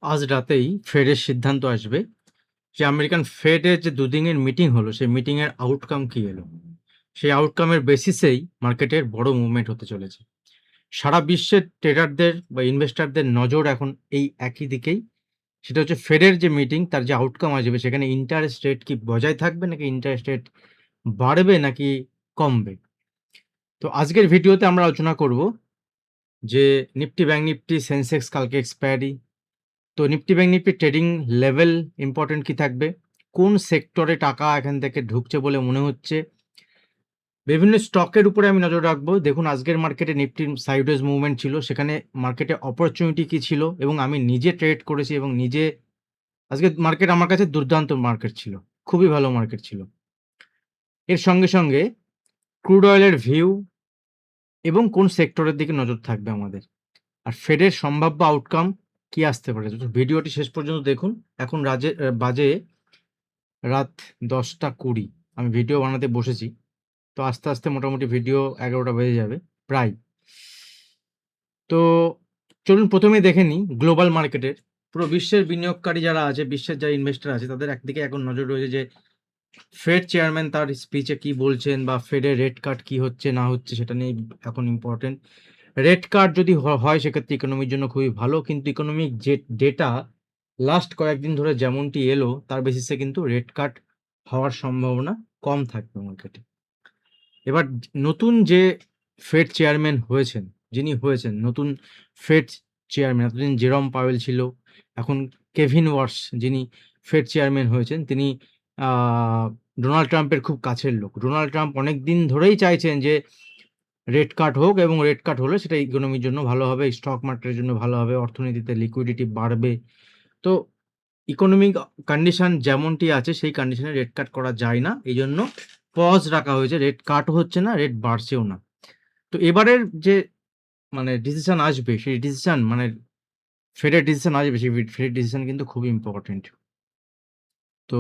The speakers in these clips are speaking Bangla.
আজ রাতেই ফেডের সিদ্ধান্ত আসবে যে আমেরিকান ফেডের যে দুদিনের মিটিং হলো সেই মিটিংয়ের আউটকাম কি এলো। সেই আউটকামের বেসিসেই মার্কেটের বড় মুভমেন্ট হতে চলেছে। সারা বিশ্বের ট্রেডারদের বা ইনভেস্টরদের নজর এখন এই একই দিকেই। সেটা হচ্ছে ফেডের যে মিটিং তার যে আউটকাম আসবে সেখানে ইন্টারেস্ট রেট কি বজায় থাকবে নাকি ইন্টারেস্ট রেট বাড়বে নাকি কমবে। তো আজকের ভিডিওতে আমরা আলোচনা করব যে নিফটি ব্যাংক নিফটি সেন্সেক্স কালকে এক্সপায়ারি। তো Nifty bank Nifty trading level important কি থাকবে? কোন সেক্টরে টাকা এখান থেকে ঢুকছে বলে মনে হচ্ছে? বিভিন্ন স্টকের উপরে আমি নজর রাখবো। দেখুন আজকের মার্কেটে নিফটির সাইডওয়েজ মুভমেন্ট ছিল। সেখানে মার্কেটে অপরচুনিটি কি ছিল? এবং আমি নিজে ট্রেড করেছি এবং নিজে আজকের মার্কেট আমার কাছে দুর্দান্ত মার্কেট ছিল। খুবই ভালো মার্কেট ছিল। এর সঙ্গে ক্রুড অয়েলের ভিউ এবং কোন সেক্টরের দিকে নজর থাকবে আমাদের। আর ফেডের সম্ভাব্য আউটকাম কি আসতে পারে? তো ভিডিওটি শেষ পর্যন্ত দেখুন। এখন বাজে রাত ১০টা ২০। আমি ভিডিও বানাতে বসেছি। তো আস্তে মোটামুটি ভিডিও ১১টা বেজে যাবে প্রায়। তো চলুন ১ম এই দেখে নিই গ্লোবাল মার্কেটের। পুরো বিশ্বের বিনিয়োগকারী যারা আছে, বিশ্বের যারা ইনভেস্টর আছে তাদের একদিকে এখন নজর রয়েছে যে ফেড চেয়ারম্যান তার স্পিচে কি বলছেন বা ফেডের রেট কাট কি হচ্ছে না হচ্ছে সেটা নিয়ে এখন ইম্পর্টেন্ট। রেট কাট যদি হয় সেক্ষেত্রে ইকোনমির জন্য খুবই ভালো। কিন্তু ইকোনমিক যে ডেটা লাস্ট কয়েকদিন ধরে যেমনটি এলো তার বেসিসে কিন্তু রেট কাট হওয়ার সম্ভাবনা কম থাকবে মার্কেটে। এবার নতুন যে ফেড চেয়ারম্যান হয়েছেন, যিনি হয়েছেন নতুন ফেড চেয়ারম্যান, এতদিন জেরম পাওয়েল ছিল, এখন কেভিন ওয়ার্স যিনি ফেড চেয়ারম্যান হয়েছেন তিনি আ ডোনাল্ড ট্রাম্পের খুব কাছের লোক। ডোনাল্ড ট্রাম্প অনেকদিন ধরেই চাইছেন যে রেট কাট হোক এবং রেট কাট হলে সেটা ইকোনমির জন্য ভালো হবে, স্টক মার্কেটের জন্য ভালো হবে, অর্থনীতিতে লিকুইডিটি বাড়বে। তো ইকোনমিক কন্ডিশন যেমনটি আছে সেই কন্ডিশনে রেট কাট করা যায় না। এইজন্য পজ রাখা হয়েছে। রেট কাটও হচ্ছে না, রেট বাড়ছেও না। তো এবারের যে ডিসিশন আসবে সেই ডিসিশন ফেডের ডিসিশন আসবে সেই ফেডের ডিসিশন কিন্তু খুবই ইম্পোর্টেন্ট। তো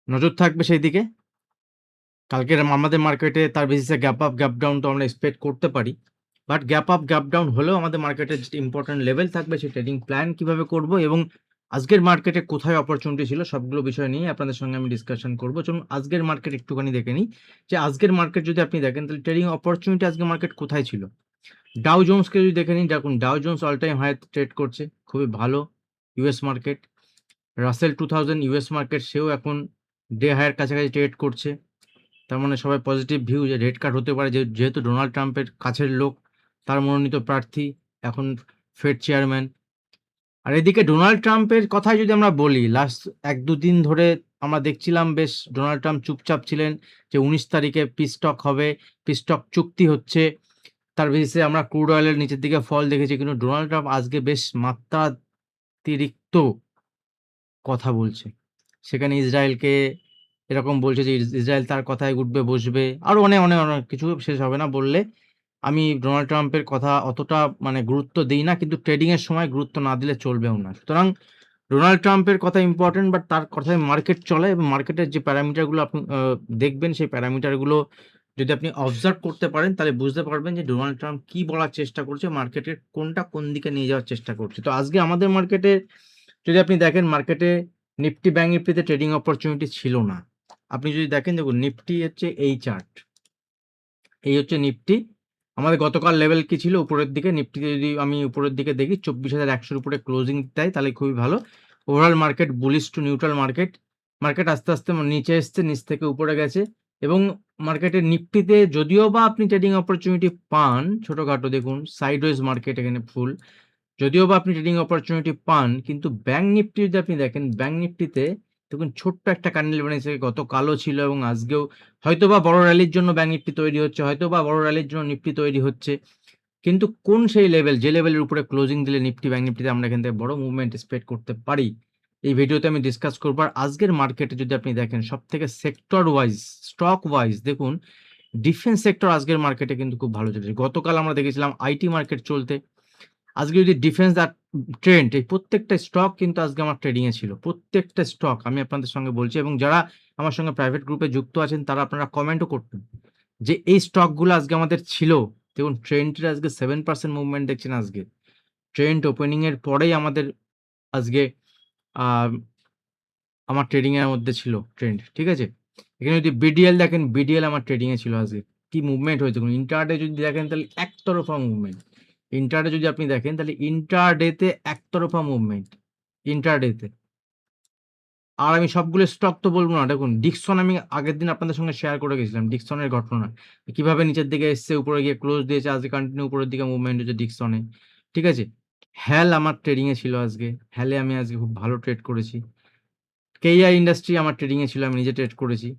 নজর থাকবে সেই দিকে। কালকের আমাদের মার্কেটে তার বেসিসে গ্যাপ আপ, গ্যাপ ডাউন তো আমরা এক্সপেক্ট করতে পারি। But gap up, gap down হলেও আমাদের মার্কেটের যে ইম্পোর্টেন্ট লেভেল থাকবে সেই ট্রেডিং প্ল্যান কিভাবে করব এবং আজকের মার্কেটে কোথায় অপরচুনিটি ছিল সবগুলো বিষয় নিয়ে আপনাদের সঙ্গে আমি ডিসকাশন করব। চলুন আজকের মার্কেট একটুখানি দেখে নিই যে আজকের মার্কেট যদি আপনি দেখেন তাহলে ট্রেডিং অপরচুনিটি আজকের মার্কেট কোথায় ছিল? ডাও জোন্সকে যদি দেখে নিন, দেখুন Dow Jones all time high trade করছে। খুবই ভালো US market. Russell 2000 US market সেও এখন ডে হাইয়ের কাছাকাছি ট্রেড করছে। তার মানে সবাই পজিটিভ ভিউ যে রেড কাট হতে পারে যেহেতু ডোনাল্ড ট্রাম্পের কাছের লোক, তার মনোনীত প্রার্থী এখন ফেড চেয়ারম্যান। আর এদিকে ডোনাল্ড ট্রাম্পের কথাই যদি আমরা বলি, লাস্ট ১-২ দিন ধরে আমরা দেখছিলাম বেশ ডোনাল্ড ট্রাম্প চুপচাপ ছিলেন যে ১৯ তারিখে পিস টক হবে, পিস টক চুক্তি হচ্ছে। তার বেসিসে আমরা ক্রুড অয়েলের নিচের দিকে ফল দেখেছি। কিন্তু ডোনাল্ড ট্রাম্প আজকে বেশ মাত্রাতিরিক্ত কথা বলছে। সেখানে ইসরায়েলকে এরকম বলছে যে ইসরায়েল তার কথায় উঠবে বসবে। আরো অনেক কিছু শেষ হবে না বললে। আমি ডোনাল্ড ট্রাম্পের কথা অতটা গুরুত্ব দেই না। কিন্তু ট্রেডিং এর সময় গুরুত্ব না দিলে চলবেও না। সুতরাং ডোনাল্ড ট্রাম্পের কথা ইম্পোর্টেন্ট বাট তার কথায় মার্কেট চলে এবং মার্কেটের যে প্যারামিটার গুলো আপনি দেখবেন সেই প্যারামিটার গুলো যদি আপনি অবজার্ভ করতে পারেন তাহলে বুঝতে পারবেন যে ডোনাল্ড ট্রাম্প কি বলার চেষ্টা করছে, মার্কেটের কোনটা কোন দিকে নিয়ে যাওয়ার চেষ্টা করছে। তো আজকে আমাদের মার্কেটে যদি আপনি দেখেন মার্কেটে নিফটি ব্যাংক নিফটিতে ট্রেডিং অপরচুনিটি ছিল না। আপনি যদি দেখেন দেখুন নিফটি হচ্ছে এই চার্ট। এই হচ্ছে নিফটি। আমাদের গতকাল লেভেল কি ছিল? উপরের দিকে। নিফটিতে যদি আমি উপরের দিকে দেখি ২৪,১০০ র উপরে ক্লোজিং দেয় তাহলে খুবই ভালো। Overall market bullish to neutral market. Market আস্তে নিচে এসছে, নিচ থেকে উপরে গেছে এবং মার্কেটের নিফটিতে যদিও বা আপনি ট্রেডিং অপরচুনিটি পান ছোটখাটো দেখুন সাইডওয়েজ মার্কেট এখানে ফুল। যদিও বা আপনি ট্রেডিং অপরচুনিটি পান কিন্তু ব্যাংক নিফটি যদি আপনি দেখেন ব্যাংক নিফটিতে দেখুন ছোট্ট একটা ক্যান্ডেল বানিয়েছে গতকালও ছিল এবং আজকেও হয়তোবা বড় র্যালির জন্য ব্যাংক নিফটি তৈরি হচ্ছে, হয়তোবা বড় র্যালির জন্য নিফটি তৈরি হচ্ছে। কিন্তু কোন সেই লেভেল যে লেভেলের উপরে ক্লোজিং দিলে নিফটি ব্যাংক নিফটিতে আমরা এখান থেকে বড় মুভমেন্ট এক্সপেক্ট করতে পারি। এই ভিডিওতে আমি ডিসকাস করব। আর আজকের মার্কেটে যদি আপনি দেখেন সবথেকে সেক্টর ওয়াইজ, স্টক ওয়াইজ দেখুন ডিফেন্স সেক্টর আজকের মার্কেটে কিন্তু খুব ভালো চলেছে। গতকাল আমরা দেখেছিলাম আইটি মার্কেট চলতে। আজকে যদি ডিফেন্স আর ট্রেন্ড এই প্রত্যেকটা স্টক কিন্তু আজকে আমার ট্রেডিং এ ছিল। প্রত্যেকটা স্টক আমি আপনাদের সঙ্গে বলছি এবং যারা আমার সঙ্গে প্রাইভেট গ্রুপে যুক্ত আছেন তারা আপনারা কমেন্টও করতেন যে এই স্টকগুলো আজকে আমাদের ছিল। দেখুন ট্রেন্ডের আজকে 7% মুভমেন্ট দেখছেন আজকে। ট্রেন্ড ওপেনিং এর পরেই আমাদের আজকে আমার ট্রেডিং এর মধ্যে ছিল ট্রেন্ড, ঠিক আছে? এখানে যদি বিডিএল দেখেন, বিডিএল আমার ট্রেডিং এ ছিল আজকে। কি মুভমেন্ট হয়েছে দেখুন। ইন্ট্রাডে যদি দেখেন তাহলে একতরফা মুভমেন্ট। ইন্ট্রাডে যদি আপনি দেখেন তাহলে ইন্ট্রাডেতে একতরফা মুভমেন্ট ইন্ট্রাডেতে। আর আমি সবগুলো স্টক তো বলবো না। দেখুন ডিক্সন আমি আগের দিন আপনাদের সঙ্গে শেয়ার করে গেছিলাম ডিক্সনের ঘটনা। কিভাবে নিচের দিকে এসছে, উপরে গিয়ে ক্লোজ দিয়েছে, আজকে কন্টিনিউ উপরের দিকে মুভমেন্ট হচ্ছে ডিক্সনে। ঠিক আছে? হ্যাল আমার ট্রেডিং এ ছিল আজকে। হ্যালে আমি আজকে খুব ভালো ট্রেড করেছি। কেইআই ইন্ডাস্ট্রি আমার ট্রেডিং এ ছিল, আমি নিজে ট্রেড করেছি।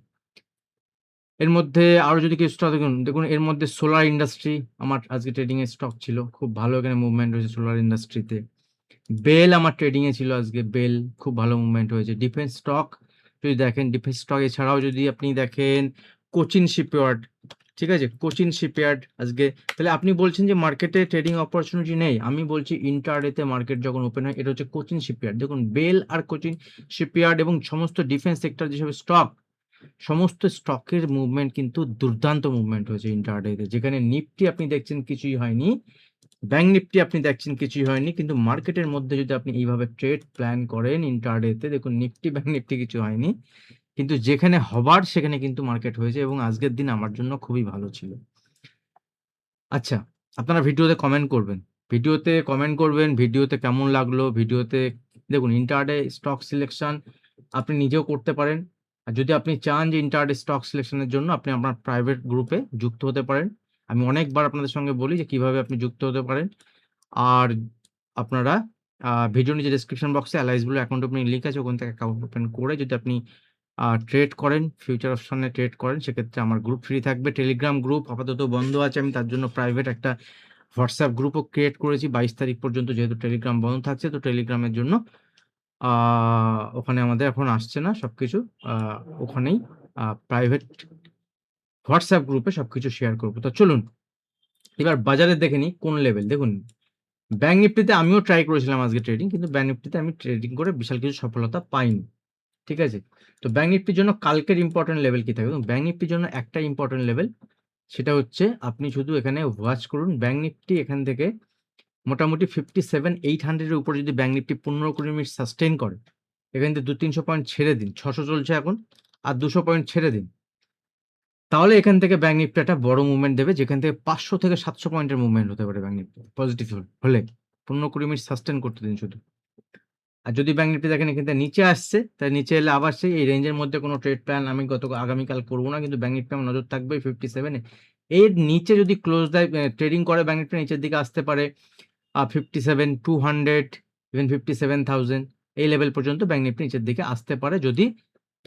এর মধ্যে আরো যদি কিছু স্টক দেখুন এর মধ্যে সোলার ইন্ডাস্ট্রি আমার আজকে ট্রেডিং এর স্টক ছিল। খুব ভালো এখানে মুভমেন্ট হয়েছে সোলার ইন্ডাস্ট্রিতে। বেল আমার ট্রেডিং এ ছিল আজকে। বেল খুব ভালো মুভমেন্ট হয়েছে। ডিফেন্স স্টক যদি দেখেন, ডিফেন্স স্টক এছাড়াও যদি আপনি দেখেন কোচিন শিপইয়ার্ড, ঠিক আছে? কোচিন শিপইয়ার্ড আজকে, তাহলে আপনি বলছেন যে মার্কেটে ট্রেডিং অপরচুনিটি নেই। আমি বলছি ইন্টারডেতে মার্কেট যখন ওপেন হয়, এটা হচ্ছে কোচিন শিপইয়ার্ড। দেখুন বেল আর কোচিন শিপইয়ার্ড এবং সমস্ত ডিফেন্স সেক্টর যেসব স্টক, সমস্ত স্টকের মুভমেন্ট কিন্তু দুর্দান্ত মুভমেন্ট হয়েছে ইন্টারডেতে। যেখানে নিফটি আপনি দেখছেন কিছুই হয়নি, ব্যাংক নিফটি আপনি দেখছেন কিছুই হয়নি, কিন্তু মার্কেটের মধ্যে যদি আপনি এইভাবে ট্রেড প্ল্যান করেন ইন্টারডেতে, দেখুন নিফটি ব্যাংক নিফটি কিছু হয়নি, কিন্তু যেখানে হবার সেখানে কিন্তু মার্কেট হয়েছে এবং আজকের দিন আমার জন্য খুবই ভালো ছিল। আচ্ছা, আপনারা ভিডিওতে কমেন্ট করবেন। ভিডিওতে কেমন লাগলো? ভিডিওতে দেখুন ইন্টারডে স্টক সিলেকশন আপনি নিজেও করতে পারেন। আর যদি আপনি চান যে ইন্টারডে স্টক সিলেকশনের জন্য আপনি আপনার প্রাইভেট গ্রুপে যুক্ত হতে পারেন। আমি অনেকবার আপনাদের সঙ্গে বলি যে কিভাবে আপনি যুক্ত হতে পারেন। আর আপনারা ভিডিওর নিচে ডেসক্রিপশন বক্সে Alice blue account opening link আছে, ওখান থেকে অ্যাকাউন্ট ওপেন করে যদি আপনি ট্রেড করেন, ফিউচার অপশনে ট্রেড করেন, সেক্ষেত্রে আমার গ্রুপ ফ্রি থাকবে। টেলিগ্রাম গ্রুপ আপাতত বন্ধ আছে। আমি তার জন্য প্রাইভেট একটা হোয়াটসঅ্যাপ গ্রুপও ক্রিয়েট করেছি 22 তারিখ পর্যন্ত, যেহেতু টেলিগ্রাম বন্ধ থাকছে। তো টেলিগ্রামের জন্য ওখানে আমাদের এখন আসছে না সবকিছু। ওখানেই প্রাইভেট হোয়াটসঅ্যাপ গ্রুপে সবকিছু শেয়ার করব। তো চলুন এবার বাজারে দেখে নিই কোন লেভেল। দেখুন ব্যাংক নিফটিতে আমিও ট্রাই করেছিলাম আজকে ট্রেডিং, কিন্তু ব্যাংক নিফটিতে আমি ট্রেডিং করে বিশাল কিছু সফলতা পাইনি। ঠিক আছে? তো ব্যাংক নিফটির জন্য কালকের ইম্পর্টেন্ট লেভেল কি থাকবে? ব্যাংক নিফটির জন্য একটাই ইম্পর্টেন্ট লেভেল, সেটা হচ্ছে আপনি শুধু এখানে ওয়াচ করুন। ব্যাংক নিফটি এখান থেকে মোটামুটি 57,800 এর উপরে যদি ব্যাংক নিফটি 15-20 মিনিট সাস্টেইন করে, এখান থেকে 200-300 পয়েন্ট ছেড়ে দিন। 600 চলছে এখন, আর 200 পয়েন্ট ছেড়ে দিন। তাহলে এখান থেকে ব্যাংক নিফটি একটা বড় মুভমেন্ট দেবে, যেখান থেকে 500 থেকে 700 পয়েন্টের মুভমেন্ট হতে পারে ব্যাংক নিফটি পজিটিভ হলে। 15-20 মিনিট সাস্টেইন করতে দিন শুধু। আর যদি ব্যাংক নিফটি দেখেন এখান থেকে নিচে আসছে, তাই নিচে এলে আবার সেই এই রেঞ্জের মধ্যে কোনো ট্রেড প্ল্যান আমি আগামীকাল করব না, কিন্তু ব্যাংক নিফটি আমার নজর থাকবে 57 এ। এর নিচে যদি ক্লোজ দেয়, ট্রেডিং করে ব্যাংক নিফটি নিচের দিকে আসতে পারে 57,200, ইভেন 57,000 এই লেভেল পর্যন্ত ব্যাংক নিফটি নিচের দিকে আসতে পারে যদি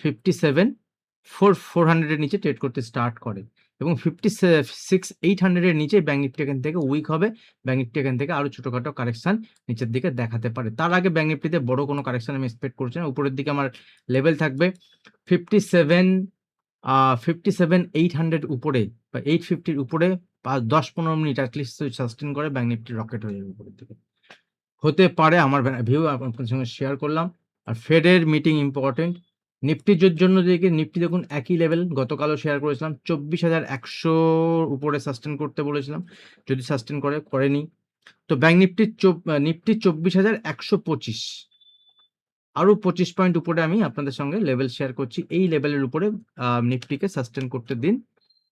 57,400 এর নিচে ট্রেড করতে স্টার্ট করে, এবং 56,800 এর নিচে ব্যাংক নিফটি এখান থেকে উইক হবে। ব্যাংক নিফটি এখান থেকে আরো ছোটখাটো কারেকশন নিচের দিকে দেখাতে পারে। তার আগে ব্যাংক নিফটিতে বড় কোনো কারেকশন আমি এক্সপেক্ট করছি না। উপরের দিকে আমার লেভেল থাকবে 57,800 উপরে বা 850 এর উপরে 10-15 মিনিট এটলিস্ট সাস্টেইন করে ব্যাংক নিফটি রকেট হয়ে যাবে উপরের দিকে। হতে পারে, আমার ভিউ আপনাদের সঙ্গে শেয়ার করলাম। আর ফেডের মিটিং ইম্পর্টেন্ট। নিফটির জন্য দেখি নিফটি দেখুন একই লেভেল, গতকালও শেয়ার করেছিলাম 24,100 উপরে সাস্টেইন করতে বলেছিলাম। যদি সাস্টেইন করে, করেনি। তো ব্যাংক নিফটির নিফটি 24,125, আরো 25 পয়েন্ট উপরে আমি আপনাদের সঙ্গে লেভেল শেয়ার করছি। এই লেভেলের উপরে নিফটিকে সাস্টেইন করতে দিন।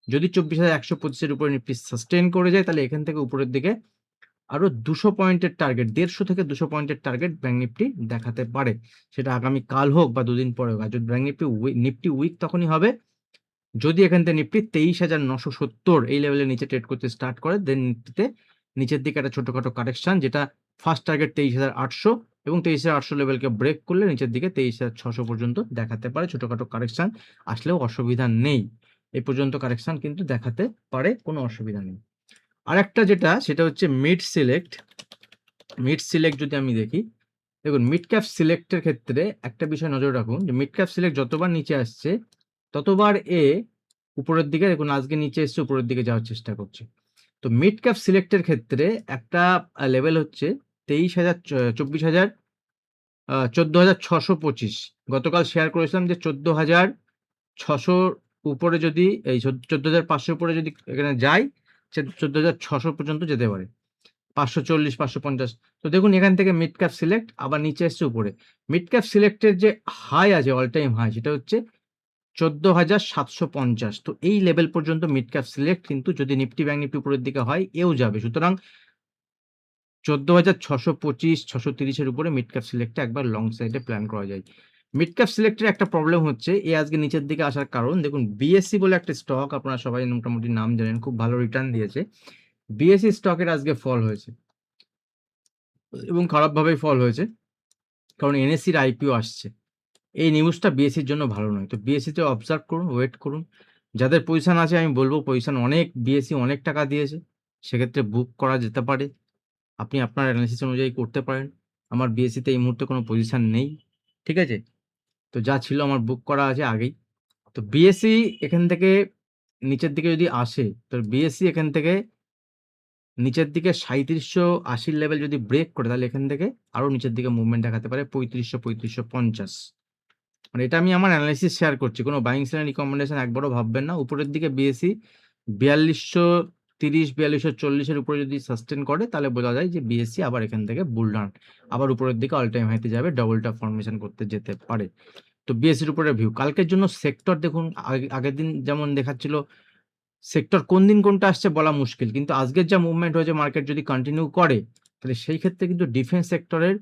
যদি 24,125 এর উপরে নিফটি সাস্টেইন করে যায়, তাহলে এখান থেকে উপরের দিকে আরো 200 পয়েন্টের টার্গেট, 150 থেকে 200 পয়েন্টের টার্গেট ব্যাংক নিফটি দেখাতে পারে। সেটা আগামী কাল হোক বা দুদিন পরে হোক। আর যদি ব্যাংক নিফটি উইক তখনই হবে যদি এখান থেকে নিফটি 23,970 এই লেভেলের নিচে ট্রেড করতে স্টার্ট করে। দেন নিফটিতে নিচের দিকে একটা ছোটখাটো কারেকশন, যেটা ফার্স্ট টার্গেট 23,800 এবং 23,800 লেভেলকে ব্রেক করলে নিচের দিকে 23,600 পর্যন্ত দেখাতে পারে। ছোটখাটো কারেকশন আসলেও অসুবিধা নেই। এই পর্যন্ত কারেকশন কিন্তু দেখাতে পারে, কোনো অসুবিধা নেই। আরেকটা যেটা, সেটা হচ্ছে মিড সিলেক্ট। মিড সিলেক্ট যদি আমি দেখি, দেখুন মিড ক্যাপ সিলেক্টের ক্ষেত্রে একটা বিষয় নজর রাখুন যে মিড ক্যাপ সিলেক্ট যতবার নিচে আসছে ততবার উপরের দিকে, দেখুন আজকে নিচে এসছে, উপরের দিকে যাওয়ার চেষ্টা করছে। তো মিড ক্যাপ সিলেক্টের ক্ষেত্রে একটা লেভেল হচ্ছে 23,000, 24,000, 14,625। গতকাল শেয়ার করেছিলাম যে 14,600 উপরে যদি এই 14,500 উপরে যদি এখানে যায়, সে 14,600 পর্যন্ত যেতে পারে। 540, 550। তো দেখুন এখান থেকে মিড ক্যাপ সিলেক্ট আবার নিচে এসছে উপরে। মিড ক্যাপ সিলেক্টের যে হাই আছে, অল টাইম হাই, সেটা হচ্ছে 14,750। তো এই লেভেল পর্যন্ত মিড ক্যাপ সিলেক্ট, কিন্তু যদি নিফটি ব্যাংক নিফটি উপরের দিকে হয় এও যাবে। সুতরাং 14,625, 630 এর উপরে মিড ক্যাপ সিলেক্টে একবার লং সাইডে প্ল্যান করা যায়। মিড ক্যাপ সিলেক্টের একটা প্রবলেম হচ্ছে, আজকে নিচের দিকে আসার কারণ দেখুন, বিএসসি বলে একটা স্টক, আপনারা সবাই মোটামুটি নাম জানেন, খুব ভালো রিটার্ন দিয়েছে। বিএসসি স্টকের আজকে ফল হয়েছে এবং খারাপভাবেই ফল হয়েছে, কারণ এনএসসির আইপিও আসছে। এই নিউজটা বিএসসির জন্য ভালো নয়। তো বিএসসিতে অবজার্ভ করুন, ওয়েট করুন। যাদের পজিশন আছে আমি বলব, পজিশন অনেক, বিএসসি অনেক টাকা দিয়েছে, সেক্ষেত্রে বুক করা যেতে পারে। আপনি আপনার অ্যানালিসিস অনুযায়ী করতে পারেন। আমার বিএসসিতে এই মুহূর্তে কোনো পজিশন নেই, ঠিক আছে? তো যা ছিল আমার বুক করা আছে আগেই। তো বিএসসি এখান থেকে নিচের দিকে যদি আসে, তো বিএসসি এখান থেকে নিচের দিকে ৩৭৮০ লেভেল যদি ব্রেক করে, তাহলে এখান থেকে আরও নিচের দিকে মুভমেন্ট দেখাতে পারে ৩৫০০, ৩৫৫০। মানে এটা আমি আমার অ্যানালাইসিস শেয়ার করছি, কোনো বাইং সেলের রিকমেন্ডেশন একবারও ভাববেন না। উপরের দিকে বিএসসি ৪২৩০, ৪২৪০ এর উপরে যদি সাস্টেন করে, তাহলে বোঝা যায় যে বিএসসি আবার এখান থেকে বুল রান, আবার উপরের দিকে অল টাইম হাইতে যাবে, ডবল টপ ফর্মেশন করতে যেতে পারে। তো বিএসসির উপরে ভিউ। কালকের জন্য সেক্টর দেখুন, আগের দিন যেমন দেখাচ্ছিল, সেক্টর কোন দিন কোনটা আসছে বলা মুশকিল, কিন্তু আজকের যা মুভমেন্ট হয়েছে, মার্কেট যদি কন্টিনিউ করে, তাহলে সেই ক্ষেত্রে কিন্তু ডিফেন্স সেক্টরের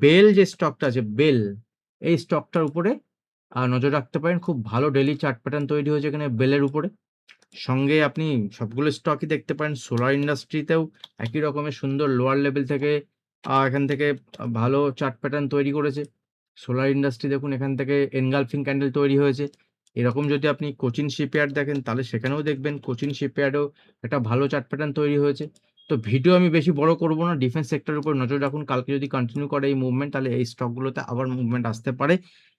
বেল যে স্টকটা আছে, বেল, এই স্টকটার উপরে নজর রাখতে পারেন। খুব ভালো ডেইলি চার্ট প্যাটার্ন তৈরি হয়েছে এখানে বেলের উপরে। সঙ্গে আপনি সবগুলো স্টকই দেখতে পারেন। সোলার ইন্ডাস্ট্রিতেও একই রকমের সুন্দর লোয়ার লেভেল থেকে এখান থেকে ভালো চার্ট প্যাটার্ন তৈরি করেছে। সোলার ইন্ডাস্ট্রি দেখুন, এখান থেকে এনগালফিং ক্যান্ডেল তৈরি হয়েছে। এরকম যদি আপনি কোচিন শিপইয়ার্ড দেখেন, তাহলে সেখানেও দেখবেন কোচিন শিপইয়ার্ডেও একটা ভালো চার্ট প্যাটার্ন তৈরি হয়েছে। তো ভিডিও আমি বেশি বড় করব না, ডিফেন্স সেক্টরের উপর নজর রাখুন। কালকে যদি কন্টিনিউ করে এই মুভমেন্ট, তাহলে এই স্টকগুলোতে আবার মুভমেন্ট আসতে পারে,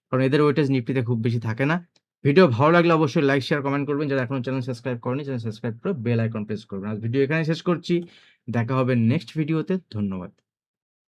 কারণ এদের ওয়েটেজ নিফটিতে খুব বেশি থাকে না। ভিডিও ভালো লাগলে অবশ্যই লাইক, শেয়ার, কমেন্ট করবেন। যারা এখনো চ্যানেল সাবস্ক্রাইব করেনি, চ্যানেল সাবস্ক্রাইব করে বেল আইকন প্রেস করবেন। আজ ভিডিও এখানে শেষ করছি, দেখা হবে নেক্সট ভিডিওতে। ধন্যবাদ।